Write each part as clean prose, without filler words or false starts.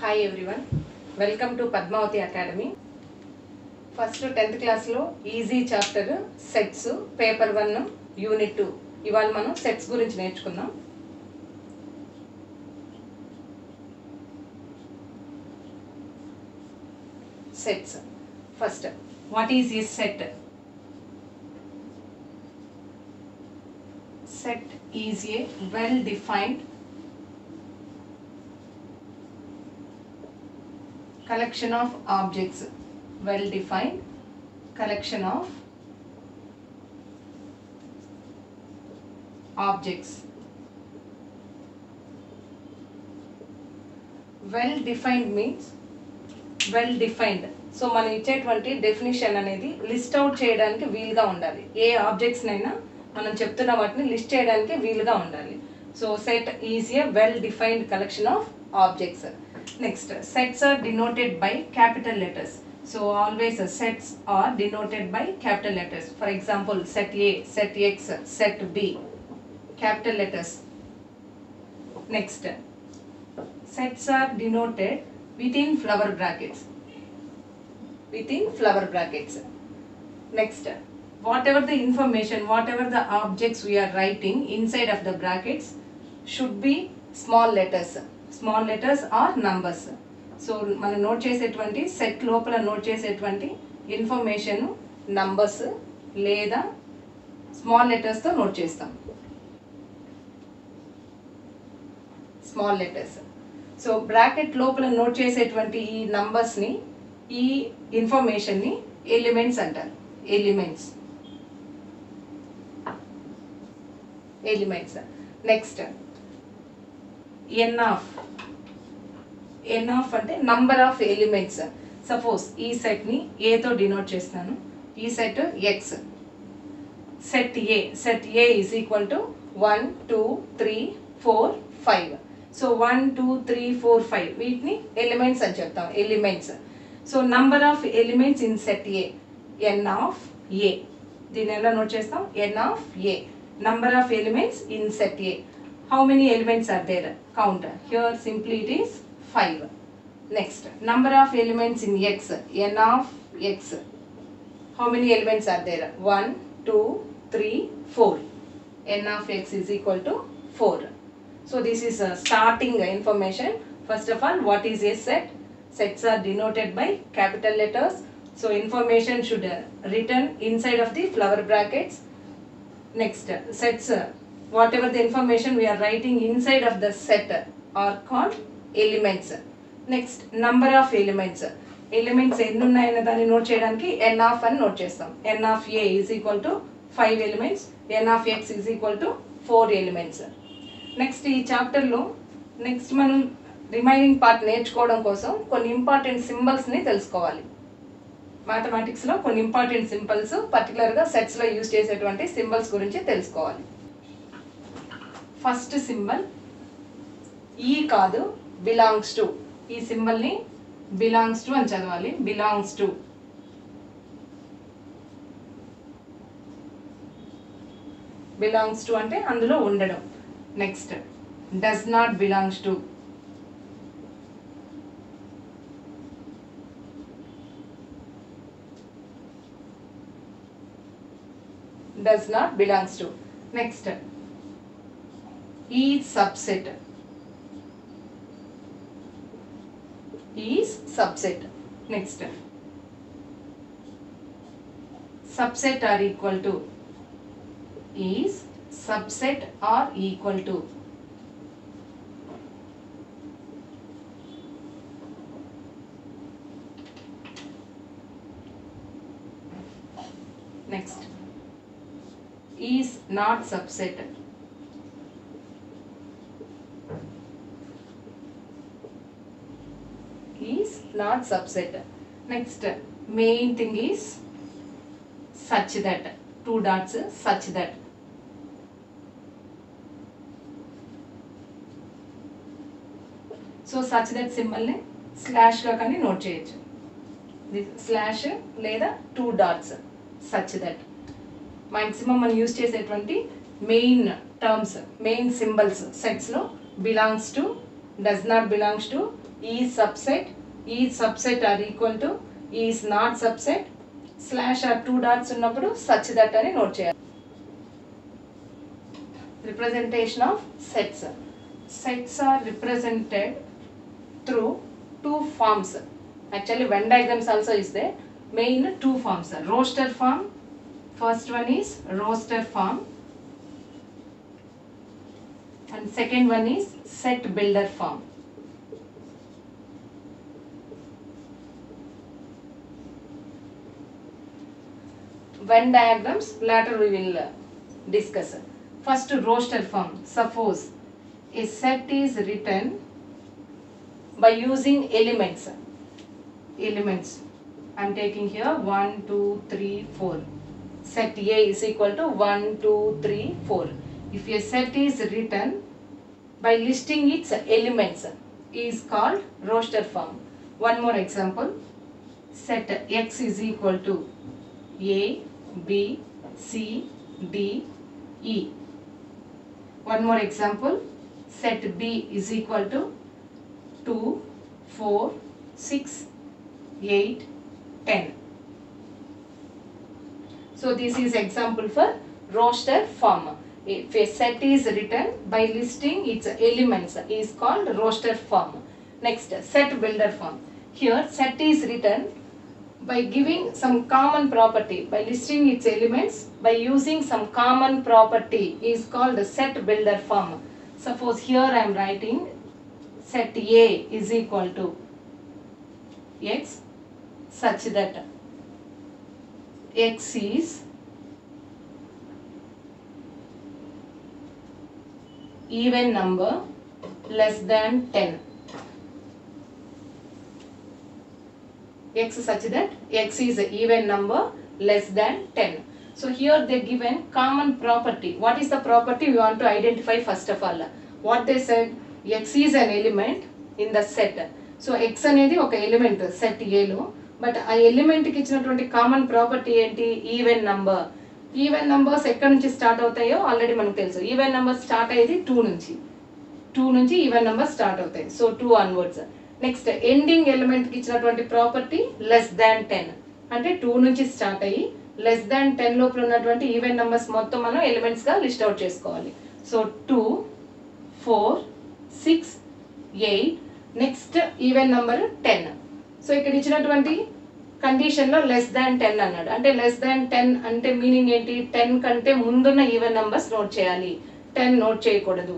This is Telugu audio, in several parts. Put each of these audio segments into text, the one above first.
Hi everyone, welcome to Padmavati Academy. First 10th class లో easy chapter sets paper 1 unit 2 ఇవాళ మనం సెట్స్ గురించి నేర్చుకుందాం. Sets first what is a set? Set is a well defined collection of objects. Well defined collection of objects. Well defined means well defined. So మనం ఇచ్చేటువంటి డెఫినిషన్ అనేది లిస్ట్ అవుట్ చేయడానికి వీలుగా ఉండాలి. ఏ ఆబ్జెక్ట్స్ నైనా మనం చెప్తున్న వాటిని లిస్ట్ చేయడానికి వీలుగా ఉండాలి. So set is a well defined collection of objects. Next sets are denoted by capital letters. So always sets are denoted by capital letters. For example set A, set X, set B, capital letters. Next sets are denoted within flower brackets. Within flower brackets. Next, whatever the information, whatever the objects we are writing inside of the brackets should be small letters. Small letters or numbers. So మనం నోట్ చేసేటువంటి సెట్ లోపల నోట్ చేసేటువంటి ఇన్ఫర్మేషన్ నంబర్స్ లేదా స్మాల్ లెటర్స్తో నోట్ చేస్తాం. Small letters. సో బ్రాకెట్ లోపల నోట్ చేసేటువంటి ఈ నంబర్స్ని, ఈ ఇన్ఫర్మేషన్ని ఎలిమెంట్స్ అంటారు. Elements. Elements. Next n of. N of అంటే నంబర్ ఆఫ్ ఎలిమెంట్స్. సపోజ్ ఈ సెట్ని ఏతో డినోట్ చేస్తాను. ఈ set X. Set A. Set A is equal to 1 2 3 4 5. So 1 2 3 4 5 వీటిని ఎలిమెంట్స్ అని చెప్తాం. Elements. So number of elements in set A, n of A. దీన్ని ఎలా నోట్ చేస్తాం? N of A. Number of elements in set A. How many elements are there? Count. Here simply it is 5. Next number of elements in X, n of X. How many elements are there? 1 2 3 4. N of X is equal to 4. So this is starting information. First of all, what is a set? Sets are denoted by capital letters. So information should written inside of the flower brackets. Next, sets, whatever the information we are writing inside of the set are called elements. Next, number of elements. Elements ఎన్ని ఉన్నాయన్న దాన్ని నోట్ చేయడానికి n of అని నోట్ చేస్తాం. n of a is equal to 5 elements. n of x is equal to 4 elements. Next ఈ చాప్టర్లో నెక్స్ట్ మనం రిమైనింగ్ పార్ట్ నేర్చుకోవడం కోసం కొన్ని ఇంపార్టెంట్ సింబల్స్ని తెలుసుకోవాలి. మ్యాథమెటిక్స్లో కొన్ని ఇంపార్టెంట్ సింబల్స్, పర్టికులర్గా సెట్స్లో యూజ్ చేసేటువంటి సింబల్స్ గురించి తెలుసుకోవాలి. ఫస్ట్ సింబల్ ఈ కాదు, బిలాంగ్స్ టు. ఈ సింబల్ని బిలాంగ్స్ టు అని చదవాలి. Belongs to. బిలాంగ్స్ టు అంటే అందులో ఉండడం. Next does not belongs to. Does not belongs to. Next, is subset. Is subset. Next, subset are equal to. Is subset are equal to. Next, is not subset. Is not subset. Next, main thing is such that. 2 dots, such that. So such that సింబల్ని స్లాష్గా కానీ నోట్ చేయొచ్చు. స్లాష్ లేదా 2 dots, such that. మ్యాక్సిమం మనం యూజ్ చేసేటువంటి మెయిన్ టర్మ్స్, మెయిన్ సింబల్స్ సెట్స్లో belongs to, does not belongs to, is subset are equal to is not subset slash or two dots ఉన్నప్పుడు such that అని నోట్ చేయాలి. Representation of sets. Sets are represented through two forms. Actually Venn diagrams also is there. Main two forms. Roster form. First one is roster form and second one is set builder form. Venn diagrams later we will discuss. First roster form. Suppose a set is written by using elements. I am taking here 1, 2, 3, 4. Set A is equal to 1, 2, 3, 4. If a set is written by listing its elements is called roster form. One more example. Set X is equal to A, B, C, D, E. One more example. Set B is equal to 2, 4, 6, 8, 10. So this is example for roster form. If a set is written by listing its elements is called roster form. Next, set builder form. Here set is written by giving some common property, by listing its elements by using some common property is called set builder form. Suppose here I am writing set A is equal to X such that X is even number less than 10. X such that X is an even number less than 10. So here they given common property. What is the property we want to identify first of all? What they said, X is an element in the set. So X అనేది ఒక element set A లో, బట్ ఆ ఎలిమెంట్ కి ఇచ్చినటువంటి కామన్ ప్రాపర్టీ ఏంటి? Even number. ఈవెన్ నంబర్స్ ఎక్కడి నుంచి స్టార్ట్ అవుతాయో ఆల్రెడీ మనకు తెలుసు. ఈవెన్ నంబర్ స్టార్ట్ అయ్యేది 2 నుంచి ఈవెన్ నంబర్ స్టార్ట్ అవుతాయి. So 2 onwards. Next ending element కి ఇచ్చినటువంటి ప్రాపర్టీ లెస్ దాన్ 10, అంటే 2 నుంచి స్టార్ట్ అయ్యి లెస్ దాన్ 10 లోపల ఉన్నటువంటి ఈవెన్ నంబర్స్ మొత్తం మనం ఎలిమెంట్స్ గా లిస్ట్ అవుట్ చేసుకోవాలి. So 2, 4, 6, 8. Next even number 10. So ఇక్కడ ఇచ్చినటువంటి కండిషన్ లో లెస్ దాన్ 10 అన్నాడు. అంటే లెస్ దాన్ 10 అంటే మీనింగ్ ఏంటి? 10 కంటే ముందున్న ఈవెన్ నంబర్స్ నోట్ చేయాలి, 10 నోట్ చేయకూడదు.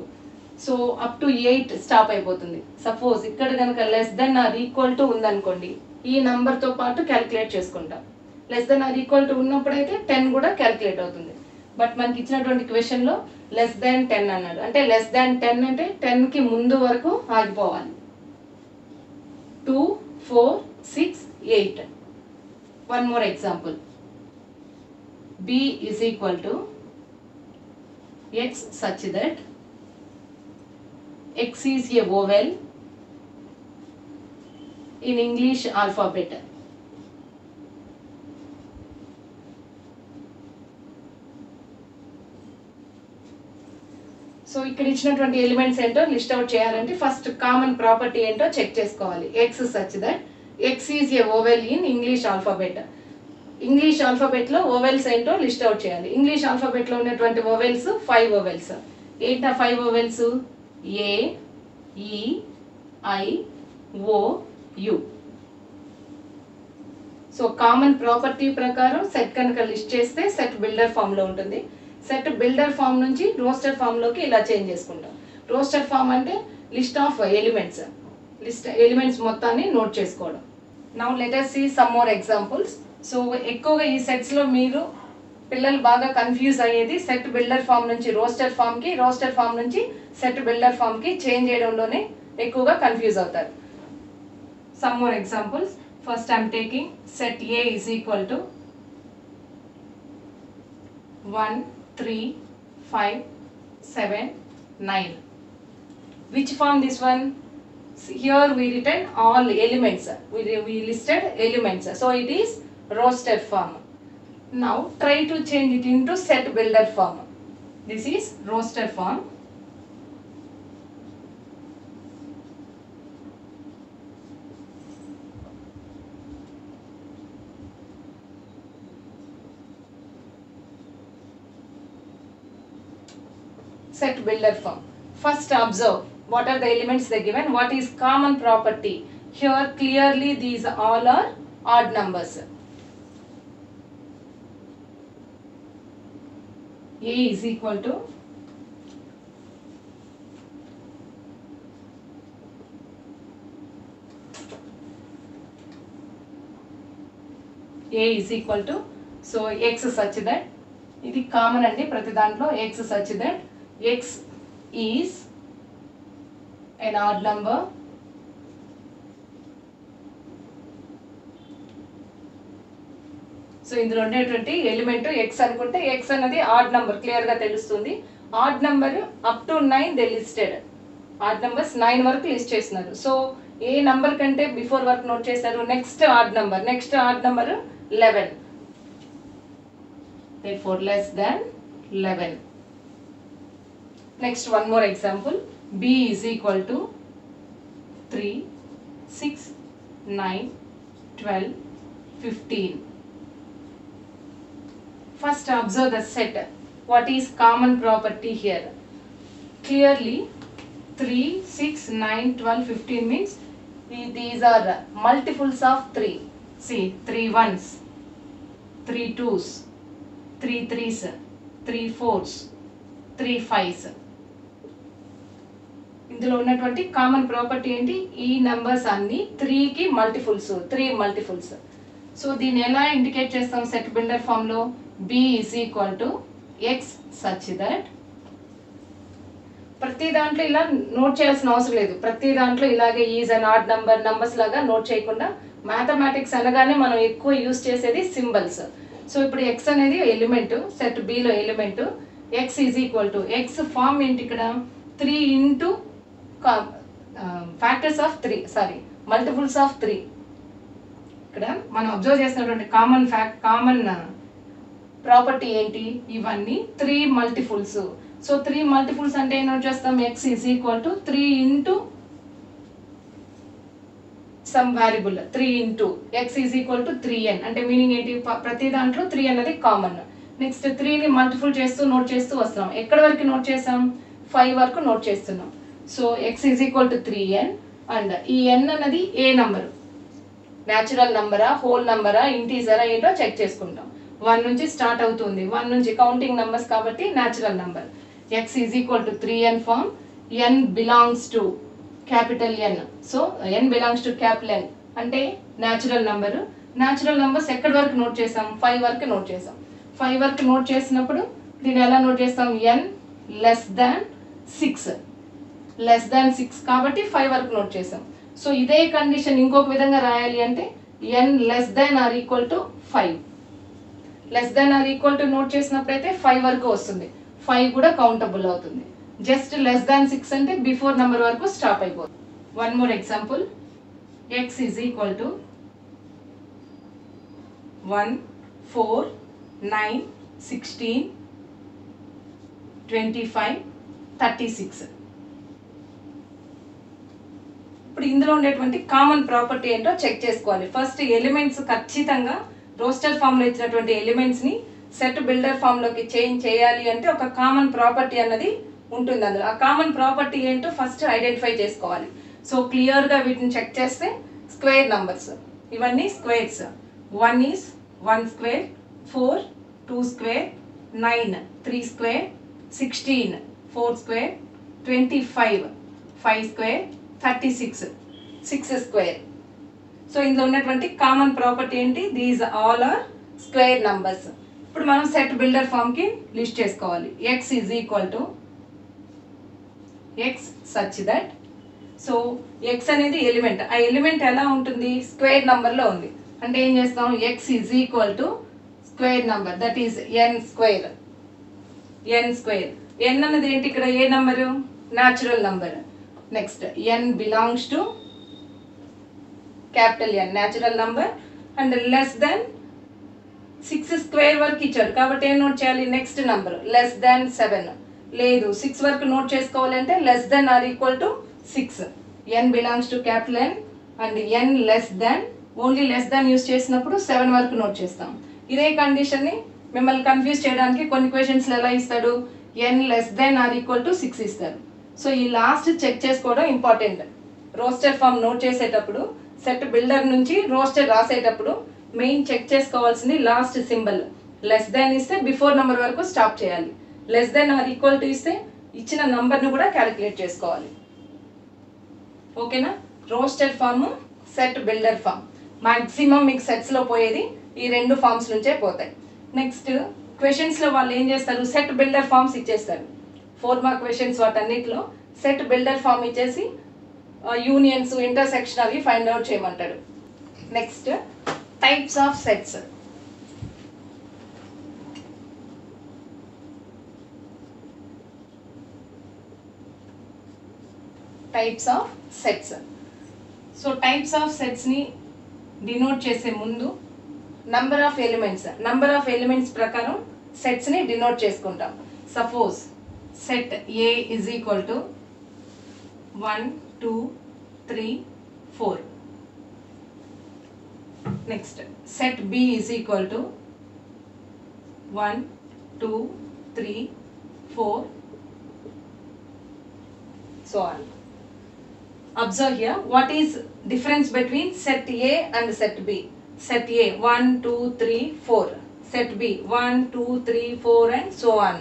సో అప్ టు 8 స్టాప్ అయిపోతుంది. సపోజ్ ఇక్కడ కనుక less than or equal to ఉందనుకోండి, ఈ నంబర్ తో పాటు క్యాలిక్యులేట్ చేసుకుంటాం. Less than or equal to ఉన్నప్పుడైతే 10 కూడా క్యాలిక్యులేట్ అవుతుంది. బట్ మనకి ఇచ్చినటువంటి క్వశ్చన్ లో లెస్ దాన్ 10 అన్నాడు. అంటే లెస్ దాన్ 10 అంటే 10 కి ముందు వరకు ఆగిపోవాలి. 2, 4, 6, 8. One more example. B is equal to X such that X is a vowel in English alphabet. So ఇక్కడ ఇచ్చినటువంటి ఎలిమెంట్స్ ఏంటో లిస్ట్ అవుట్ చేయాలంటే ఫస్ట్ కామన్ ప్రాపర్టీ ఏంటో చెక్ చేసుకోవాలి. X such that X is a vowel in English alphabet. English alphabet లో వోవెల్స్ ఏంటో లిస్ట్ అవుట్ చేయాలి. ఇంగ్లీష్ ఆల్ఫాబెట్ లో ఉన్నటువంటి వోవెల్స్ 5 వోవెల్స్. ఏంటా 5 vowels? A, E, I, O, U. So common property ప్రకారం సెట్ కనుక లిస్ట్ చేస్తే సెట్ బిల్డర్ ఫామ్ లో ఉంటుంది. సెట్ బిల్డర్ ఫామ్ నుంచి రోస్టర్ ఫామ్ లోకి ఇలా చేంజ్ చేసుకుంటాం. రోస్టర్ ఫామ్ అంటే లిస్ట్ ఆఫ్ ఎలిమెంట్స్, ఎలిమెంట్స్ మొత్తాన్ని నోట్ చేసుకోవడం. Now let us see some more examples. So ఎక్కువగా ఈ సెట్స్ లో మీరు పిల్లలు బాగా కన్ఫ్యూజ్ అయ్యేది సెట్ బిల్డర్ ఫామ్ నుంచి రోస్టర్ ఫామ్ కి, రోస్టర్ ఫామ్ నుంచి సెట్ బిల్డర్ ఫామ్ కి చేంజ్ చేయడంలోనే ఎక్కువగా కన్ఫ్యూజ్ అవుతారు. Some more examples. First I'm taking set A is equal to 1, 3, 5, 7, 9. Which form this one? Here we written all elements. We listed elements. So it is roster form. Now try to change it into set builder form. This is roster form. set builder form. First observe what are the elements they given, what is common property. Here clearly these all are odd numbers. A is equal to so x such that ఇది కామన్ అండి ప్రతి దాంట్లో x such that x is an odd number so ఇందులో ఉండేటువంటి ఎలిమెంట్ x అనుకుంటే x అనేది ఆడ్ నంబర్ క్లియర్ గా తెలుస్తుంది. Odd number up to 9 they listed. Add numbers 9 వరకు లిస్ట్ చేస్తున్నారు. సో ఏ నంబర్ కంటే బిఫోర్ వరకు నోట్ చేశారు, next odd number 11. Therefore less than 11. Next one more example. B is equal to 3, 6, 9, 12, 15. First observe the set. What is common property here? Clearly 3, 6, 9, 12, 15 means these are multiples of 3. See 3 ones, 3 twos, 3 threes, 3 fours, 3 fives. ఇందులో ఉన్నటువంటి కామన్ ప్రాపర్టీ ఏంటి, ఈ నంబర్స్ అన్ని 3 కి మల్టిపుల్స్, 3 మల్టిపుల్స్. సో దీన్ని ఎలా ఇండికేట్ చేస్తాం సెట్ బిల్డర్ ఫామ్ లో? b is equal to x such that ప్రతి దాంట్లో ఇలా నోట్ చేయాల్సిన అవసరం లేదు. ప్రతి దాంట్లో ఇలాగే ఈజ్ అండ్ ఆడ్ నంబర్స్ లాగా నోట్ చేయకుండా మ్యాథమెటిక్స్ అనగానే మనం ఎక్కువ యూజ్ చేసేది సింబల్స్. సో ఇప్పుడు x అనేది ఎలిమెంట్, సెట్ b లో element. x is equal to x form ఏంటి ఇక్కడ 3 into factors of 3 sorry multiples of 3. ఇక్కడ మనం అబ్జర్వ్ చేసినటువంటి కామన్ ప్రాపర్టీ ఏంటి, ఇవన్నీ 3 మల్టిపుల్స్. సో 3 మల్టిపుల్స్ అంటే ఏం నోట్ చేస్తాం, x is equal to 3 into some variable 3 into x is equal to 3n. అంటే మీనింగ్ ఏంటి, ప్రతి దాంట్లో 3 అనేది కామన్. నెక్స్ట్ 3ని మల్టిపుల్ చేస్తూ నోట్ చేస్తూ వస్తున్నాం. ఎక్కడి వరకు నోట్ చేసాం, 5 వరకు నోట్ చేస్తున్నాం. So x is equal to 3n and ఈ n అన్నది ఏ నంబరు, న్యాచురల్ నంబరా, హోల్ నంబరా, ఇంటీజరా ఏంటో చెక్ చేసుకుంటాం. 1 నుంచి స్టార్ట్ అవుతుంది, 1 నుంచి కౌంటింగ్ నంబర్స్ కాబట్టి natural number. x is equal to 3n form, n belongs to capital N. So n belongs to capital N అంటే న్యాచురల్ నంబరు. న్యాచురల్ నంబర్స్ ఎక్కడి వరకు నోట్ చేసాం, 5 వరకు నోట్ చేసాం. 5 వరకు నోట్ చేసినప్పుడు దీన్ని ఎలా నోట్ చేస్తాం, n లెస్ దాన్ 6 కాబట్టి 5 వరకు నోట్ చేసాం. సో ఇదే కండిషన్ ఇంకొక విధంగా రాయాలి అంటే n less than or equal to 5. Less than or equal to note చేసినప్పుడు అయితే 5 వరకు వస్తుంది, 5 కూడా కౌంటబుల్ అవుతుంది. జస్ట్ లెస్ దాన్ 6 అంటే బిఫోర్ నెంబర్ వరకు స్టాప్ అయిపోతుంది. One more example. x is equal to 1, 4, 9, 16, 25, 36. ఇప్పుడు ఇందులో ఉండేటువంటి కామన్ ప్రాపర్టీ ఏంటో చెక్ చేసుకోవాలి. ఫస్ట్ ఎలిమెంట్స్ ఖచ్చితంగా రోస్టర్ ఫామ్ లో ఇచ్చినటువంటి ఎలిమెంట్స్ ని సెట్ బిల్డర్ ఫామ్ లోకి చేంజ్ చేయాలి అంటే ఒక కామన్ ప్రాపర్టీ అన్నది ఉంటుంది. అందులో ఆ కామన్ ప్రాపర్టీ ఏంటో ఫస్ట్ ఐడెంటిఫై చేసుకోవాలి. సో క్లియర్ గా వీటిని చెక్ చేస్తే స్క్వేర్ నంబర్స్, ఇవన్నీ squares. 1 is 1 square, 4 2 square, 9 3 square, 16 4 square, 25 5 square, 36 6 square. So ఇందులో ఉన్నటువంటి కామన్ ప్రాపర్టీ ఏంటి, these all are square numbers. ఇప్పుడు మనం సెట్ బిల్డర్ ఫామ్ కి లిస్ట్ చేసుకోవాలి. x is equal to x such that, so x అనేది ఎలిమెంట్, ఆ ఎలిమెంట్ ఎలా ఉంటుంది, స్క్వేర్ నంబర్ లో ఉంది. అంటే ఏం చేస్తాం, x is equal to square number that is n square. n అనేది ఏంటి, ఇక్కడ ఏ number, natural number. Next n belongs to capital N, natural number. And less than 6 square వరకు ఇచ్చాడు కాబట్టి ఏం నోట్ చేయాలి, నెక్స్ట్ నంబర్ లెస్ దాన్ 7. లేదు 6 వరకు నోట్ చేసుకోవాలంటే less than or equal to 6. n belongs to capital N and n less than, only less than use చేసినప్పుడు 7 వరకు నోట్ చేస్తాం. ఇదే కండిషన్ ని మిమ్మల్ని కన్ఫ్యూజ్ చేయడానికి కొన్ని క్వశ్చన్స్ ఎలా ఇస్తాడు, n less than or equal to 6 ఇస్తారు. సో ఈ లాస్ట్ చెక్ చేసుకోవడం ఇంపార్టెంట్. రోస్టర్ ఫామ్ నోట్ చేసేటప్పుడు సెట్ బిల్డర్ నుంచి రోస్టర్ రాసేటప్పుడు మెయిన్ చెక్ చేసుకోవాల్సింది లాస్ట్ సింబల్. లెస్ దాన్ ఇస్తే బిఫోర్ నెంబర్ వరకు స్టాప్ చేయాలి. Less than or equal to ఇస్తే ఇచ్చిన నంబర్ను కూడా క్యాలిక్యులేట్ చేసుకోవాలి. ఓకేనా? Roster form, set builder form. Maximum మీకు సెట్స్లో పోయేది ఈ రెండు ఫామ్స్ నుంచే పోతాయి. నెక్స్ట్ క్వశ్చన్స్లో వాళ్ళు ఏం చేస్తారు, సెట్ బిల్డర్ ఫామ్స్ ఇచ్చేస్తారు. 4 మార్క్ క్వశ్చన్స్ వాటన్నిటిలో సెట్ బిల్డర్ ఫామ్ ఇచ్చేసి యూనియన్స్, ఇంటర్సెక్షన్ అవి ఫైండ్ అవుట్ చేయమంటాడు. Next types of sets. Types of sets. So types of సెట్స్ని డినోట్ చేసే ముందు నంబర్ ఆఫ్ ఎలిమెంట్స్ ప్రకారం సెట్స్ని డినోట్ చేసుకుంటాం. Suppose set A is equal to 1 2 3 4. Next set B is equal to 1 2 3 4 so on. Observe here, what is difference between set A and set B? Set A 1 2 3 4, set B 1 2 3 4 and so on.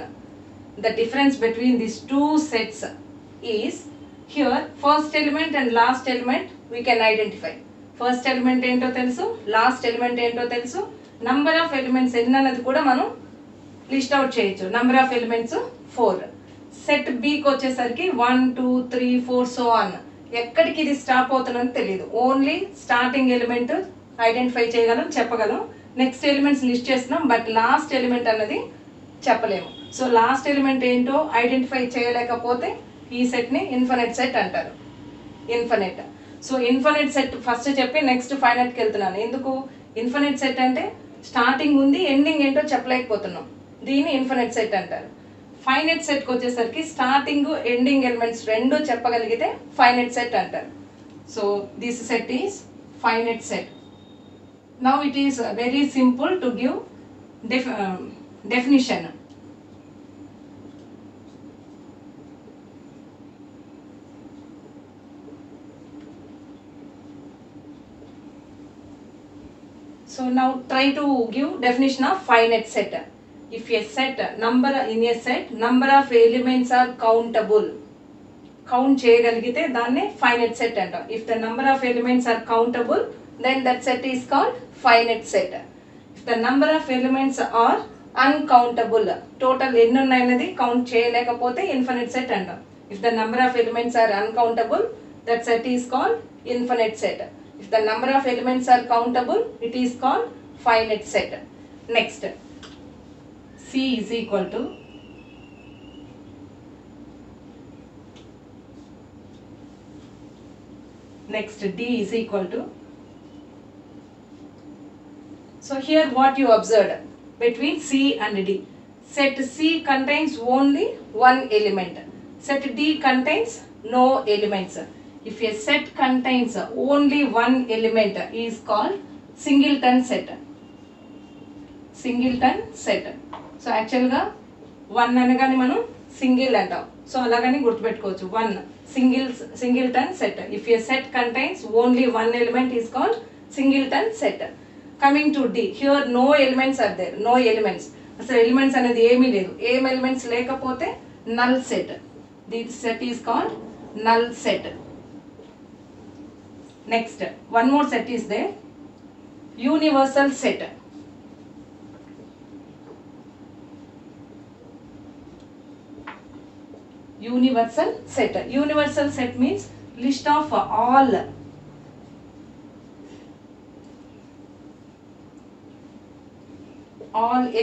The difference between these two sets is here first element and last element we can identify. First element ఏంటో తెలుసు, లాస్ట్ ఎలిమెంట్ ఏంటో తెలుసు, నంబర్ ఆఫ్ ఎలిమెంట్స్ ఎన్ని అన్నది కూడా మనం లిస్ట్ అవుట్ చేయొచ్చు. Number of elements 4. సెట్ బికి వచ్చేసరికి 1 2 3 4 సో ఆన్. ఎక్కడికి ఇది స్టాప్ అవుతుందని తెలియదు. ఓన్లీ స్టార్టింగ్ ఎలిమెంట్ ఐడెంటిఫై చేయగలం, చెప్పగలం. నెక్స్ట్ ఎలిమెంట్స్ లిస్ట్ చేస్తున్నాం, బట్ లాస్ట్ ఎలిమెంట్ అన్నది చెప్పలేము. సో లాస్ట్ ఎలిమెంట్ ఏంటో ఐడెంటిఫై చేయలేకపోతే ఈ సెట్ని ఇన్ఫినిట్ సెట్ అంటారు. Infinite. So infinite set first చెప్పి నెక్స్ట్ ఫైనట్కి వెళ్తున్నాను. ఎందుకు? ఇన్ఫినిట్ సెట్ అంటే స్టార్టింగ్ ఉంది, ఎండింగ్ ఏంటో చెప్పలేకపోతున్నాం, దీన్ని ఇన్ఫినిట్ సెట్ అంటారు. ఫైనైట్ సెట్కి వచ్చేసరికి స్టార్టింగ్ ఎండింగ్ ఎలిమెంట్స్ రెండు చెప్పగలిగితే ఫైనైట్ సెట్ అంటారు. So this set is finite set. Now it is very simple to give definition. So now try to give definition of finite set. If a set number of elements are countable, count చేయగలిగితే దాన్ని finite set అంటాం. If the number of elements are countable, then that set is called finite set. If the number of elements are uncountable, total ఎన్ని ఉన్నాయన్నది కౌంట్ చేయలేకపోతే infinite set అంటాం. If the number of elements are uncountable, that set is called infinite set. If the number of elements are countable, it is called finite set. Next, C is equal to next D is equal to. So here what you observed between C and D. Set C contains only one element. Set D contains no elements. If a set contains only one element is called singleton set. Singleton set. So actually ga one అనగానే మనం సింగిల్ అంటాం. సో అలాగని గుర్తుపెట్టుకోవచ్చు, one singleton set. If a set contains only one element is called singleton set. Coming to D, here no elements are there. No elements. అసలు ఎలిమెంట్స్ అనేది ఏమీ లేదు. ఏం ఎలిమెంట్స్ లేకపోతే null set. This set is called null set. Next, one more set is there, universal set. Universal set. Universal set means list of all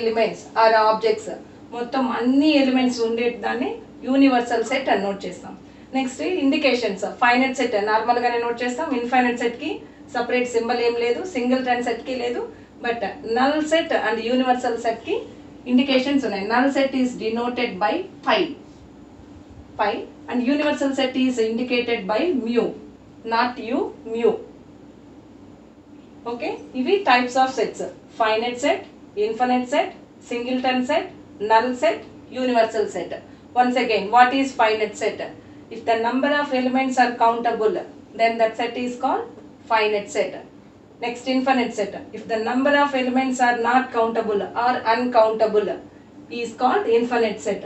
elements or objects. మొత్తం అన్ని ఎలిమెంట్స్ ఉండేదాన్ని యూనివర్సల్ సెట్ అని నోట్ చేస్తాం. Next indications. ఫైనైట్ సెట్ నార్మల్గానే నోట్ చేస్తాం. ఇన్ఫైనైట్ సెట్కి సపరేట్ సింబల్ ఏం లేదు, సింగిల్టన్ సెట్కి లేదు. But null set and universal సెట్కి ఇండికేషన్స్ ఉన్నాయి. Null set is denoted by phi and universal set is indicated by mu, not u, mu. Okay, ఇవి types of sets: finite set, infinite set, singleton set, null set, universal set. Once again, what is finite set? If the number of elements are countable, then that set is called finite set. Next, infinite set. If the number of elements are not countable or uncountable, is called infinite set.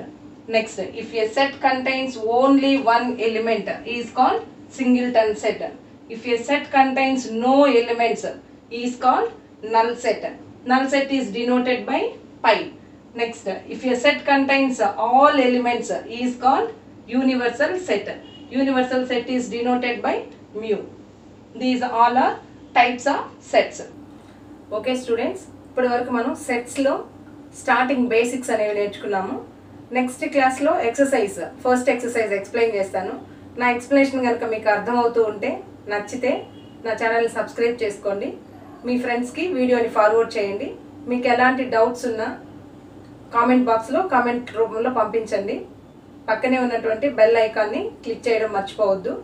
Next, if a set contains only one element, is called singleton set. If a set contains no elements, is called null set. Null set is denoted by pi. Next, if a set contains all elements, is called universal set. Universal set is denoted by mu. These all are types of sets. Okay students, ఇప్పటి వరకు మనం సెట్స్లో స్టార్టింగ్ బేసిక్స్ అనేవి నేర్చుకున్నాము. నెక్స్ట్ క్లాస్లో ఎక్సర్సైజ్, ఫస్ట్ ఎక్సర్సైజ్ ఎక్స్ప్లెయిన్ చేస్తాను. నా ఎక్స్ప్లెనేషన్ కనుక మీకు అర్థమవుతూ ఉంటే, నచ్చితే నా ఛానల్ని సబ్స్క్రైబ్ చేసుకోండి. మీ ఫ్రెండ్స్కి వీడియోని ఫార్వర్డ్ చేయండి. మీకు ఎలాంటి డౌట్స్ ఉన్నా కామెంట్ బాక్స్లో కామెంట్ రూపంలో పంపించండి. పక్కనే ఉన్నటువంటి బెల్ ఐకాన్ని క్లిక్ చేయడం మర్చిపోవద్దు.